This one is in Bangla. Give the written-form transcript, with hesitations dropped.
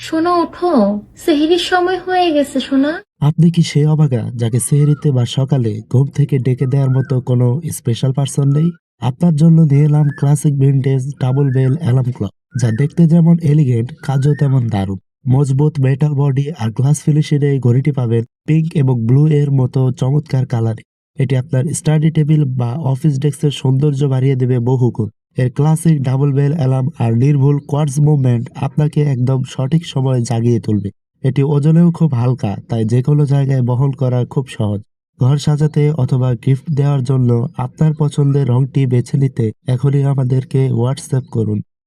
সোনা ওঠো, সেহরির সময় হয়ে গেছে সোনা। আপনি কি সেই অভাগা যাকে সেহরিতে বা সকালে ঘুম থেকে ডেকে দেওয়ার মতো কোনো স্পেশাল পার্সন নেই? আপনার জন্য নিয়ে এলাম classic vintage double bell alarm clock, যা দেখতে যেমন এলিগেন্ট, কাজও তেমন দারুণ। মজবুত মেটাল বডি আর গ্লাস ফিনিশের এই ঘড়িটি পাবেন পিঙ্ক এবং ব্লু এর মতো চমৎকার কালারে। এটি আপনার স্টাডি টেবিল বা অফিস ডেস্কের সৌন্দর্য বাড়িয়ে দেবে বহুগুণ। এর ক্লাসিক ডাবল বেল অ্যালার্ম আর নির্ভুল কোয়ার্টজ মুভমেন্ট আপনাকে একদম সঠিক সময়ে জাগিয়ে তুলবে। এটি ওজনেও খুব হালকা, তাই যে কোনো জায়গায় বহন করা খুব সহজ। ঘর সাজাতে অথবা গিফট দেওয়ার জন্য আপনার পছন্দের রংটি বেছে নিতে এখনই আমাদেরকে হোয়াটসঅ্যাপ করুন।